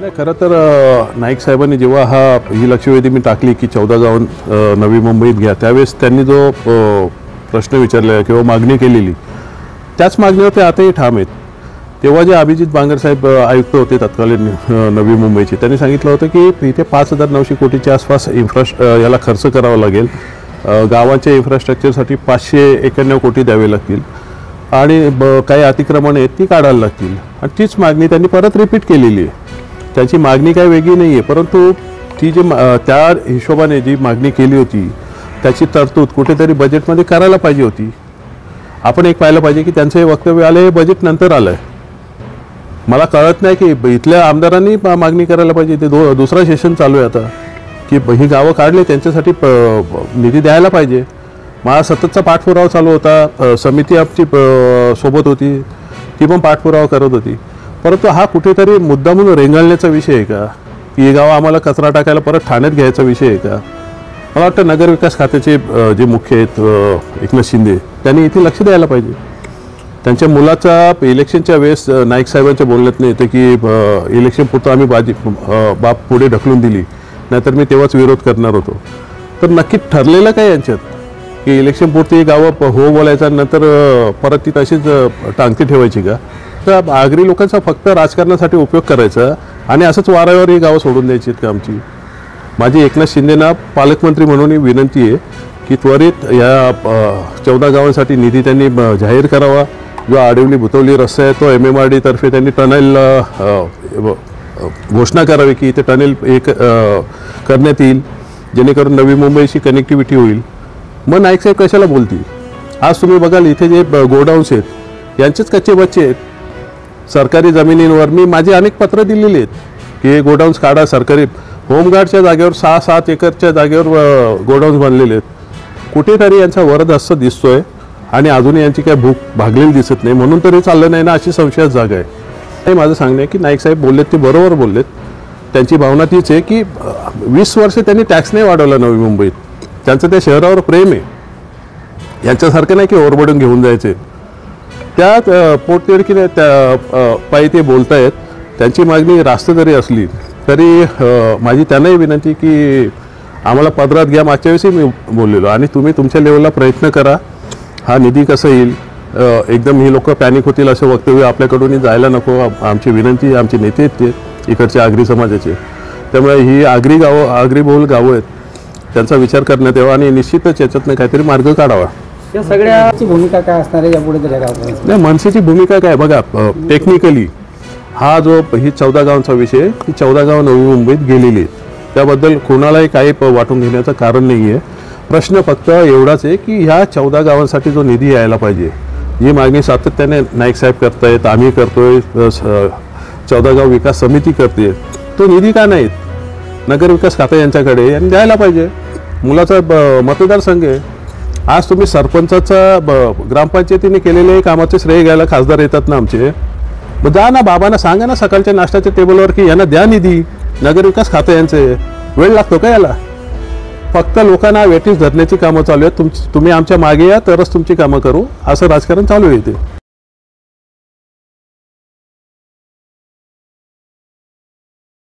नाही, खरं तर नाईक साहेबांनी जेव्हा ही लक्षवेधी मी टाकली की 14 गाव नवी मुंबईत घ्या, त्यावेळेस त्यांनी जो प्रश्न विचारला किंवा मागणी केलेली, त्याच मागणीवर ते आताही ठाम आहेत. तेव्हा जे अभिजित बांगर साहेब आयुक्त होते तत्कालीन नवी मुंबईचे, त्यांनी सांगितलं होतं की इथे 5,900 कोटीच्या आसपास याला खर्च करावा लागेल. गावांच्या इन्फ्रास्ट्रक्चरसाठी 591 कोटी द्यावे लागतील आणि काही अतिक्रमण आहेत ती काढायला लागतील. आणि तीच मागणी त्यांनी परत रिपीट केलेली आहे. त्याची मागणी काही वेगळी नाही आहे, परंतु ती जी त्या हिशोबाने जी मागणी केली होती त्याची तरतूद कुठेतरी बजेटमध्ये करायला पाहिजे होती. आपण एक पाहिलं पाहिजे की त्यांचं हे वक्तव्य आलं हे बजेट नंतर आलं आहे. मला कळत नाही की इथल्या आमदारांनी मागणी करायला पाहिजे. ते दुसरा सेशन चालू आहे आता की ही गावं काढले त्यांच्यासाठी निधी द्यायला पाहिजे. मला सततचा पाठपुरावा चालू होता. समिती आमची सोबत होती, ती पण पाठपुरावा करत होती. परंतु हा कुठेतरी मुद्दामून रेंगाळण्याचा विषय आहे का की हे गाव आम्हाला कचरा टाकायला परत ठाण्यात घ्यायचा विषय आहे का? मला वाटतं नगरविकास खात्याचे जे मुख्य आहेत एकनाथ शिंदे, त्यांनी इथे लक्ष द्यायला पाहिजे. त्यांच्या मुलाचा इलेक्शनच्या वेळेस नाईक साहेबांच्या बोलण्यात येतं की इलेक्शन पुरतं आम्ही बाप पुढे ढकलून दिली, नाहीतर मी तेव्हाच विरोध करणार होतो. तर नक्की ठरलेलं काय यांच्यात की इलेक्शन पुरती गावं हो बोलायचा नंतर परत ती तशीच टांगती ठेवायची का? तर आगरी लोकांचा फक्त राजकारणासाठी उपयोग करायचा आणि असंच वाऱ्यावर ही गावं सोडून द्यायची आहेत का आमची? माझी एकनाथ शिंदेना पालकमंत्री म्हणून विनंती आहे की त्वरित या 14 गावांसाठी निधी त्यांनी जाहीर करावा. जो आडिवली भुतवली रस्ता आहे तो MMRD तर्फे त्यांनी टनेल घोषणा करावी की इथे टनेल एक करण्यात येईल, जेणेकरून नवी मुंबईशी कनेक्टिव्हिटी होईल. मग नाईक साहेब कशाला बोलतील? आज तुम्ही बघाल इथे जे गोडाऊन्स आहेत यांचेच कच्चे बच्चे आहेत. सरकारी जमिनींवर मी माझी अनेक पत्र दिलेली आहेत की हे गोडाऊन्स काढा. सरकारी होमगार्डच्या जागेवर 6-7 एकरच्या जागेवर गोडाऊन्स बनलेले आहेत. कुठेतरी यांचा वरदहस्त दिसतोय आणि अजूनही यांची काय भूक भागलेली दिसत नाही, म्हणून तरी चाललं नाही ना अशी संशयात जागा आहे. हे माझं सांगणं आहे की नाईक साहेब बोललेत ते बरोबर बोललेत. त्यांची भावना तीच आहे की 20 वर्ष त्यांनी टॅक्स नाही वाढवला नवी मुंबईत. त्यांचं त्या शहरावर प्रेम आहे. यांच्यासारखं नाही की ओरबडून घेऊन जायचे. त्यात पोटतिडकीने त्या पायी ते बोलत आहेत. त्यांची मागणी रास्त जरी असली तरी माझी त्यांनाही विनंती की आम्हाला पदरात घ्या. मागच्या वेळेसही मी बोललेलो आणि तुम्ही तुमच्या लेवलला प्रयत्न करा. हा निधी कसं येईल, एकदम ही लोक पॅनिक होतील असं वक्तव्य आपल्याकडून जायला नको. आमची विनंती, आमचे नेते आहेत ते इकडचे आगरी समाजाचे, त्यामुळे ही आगरी गावं, आगरी बहुल गावं आहेत, त्यांचा विचार करण्यात यावा आणि निश्चितच याच्यातनं काहीतरी मार्ग काढावा. या सगळ्याची भूमिका काय असणार आहे यापुढे तरी नाही, मनसेची भूमिका काय बघा. टेक्निकली हा जो ही 14 गावांचा विषय, ही 14 गावं नवी मुंबईत गेलेली आहेत. त्याबद्दल कोणालाही काही वाटून घेण्याचं कारण नाही आहे. प्रश्न फक्त एवढाच आहे की ह्या 14 गावांसाठी जो निधी यायला पाहिजे, जी मागणी सातत्याने नाईक साहेब करतायत, आम्ही करतोय, 14 गाव विकास समिती करते, तो निधी का नाहीत? नगरविकास खातं यांच्याकडे यांनी द्यायला पाहिजे. मुलाचा मतदारसंघ आहे. आज तुम्ही सरपंचाचा ग्रामपंचायतीने केलेले कामाचे श्रेय घ्यायला खासदार येतात ना आमचे. मग जा ना, बाबांना सांगा ना सकाळच्या नाश्त्याच्या टेबलवर की यांना द्या निधी. नगरविकास खातं यांचे, वेळ लागतो का याला? फक्त लोकांना वेटीस धरण्याची कामं चालू आहेत. तुम्ही आमच्या मागे या तरच तुमची कामं करू, असं राजकारण चालू आहे इथे.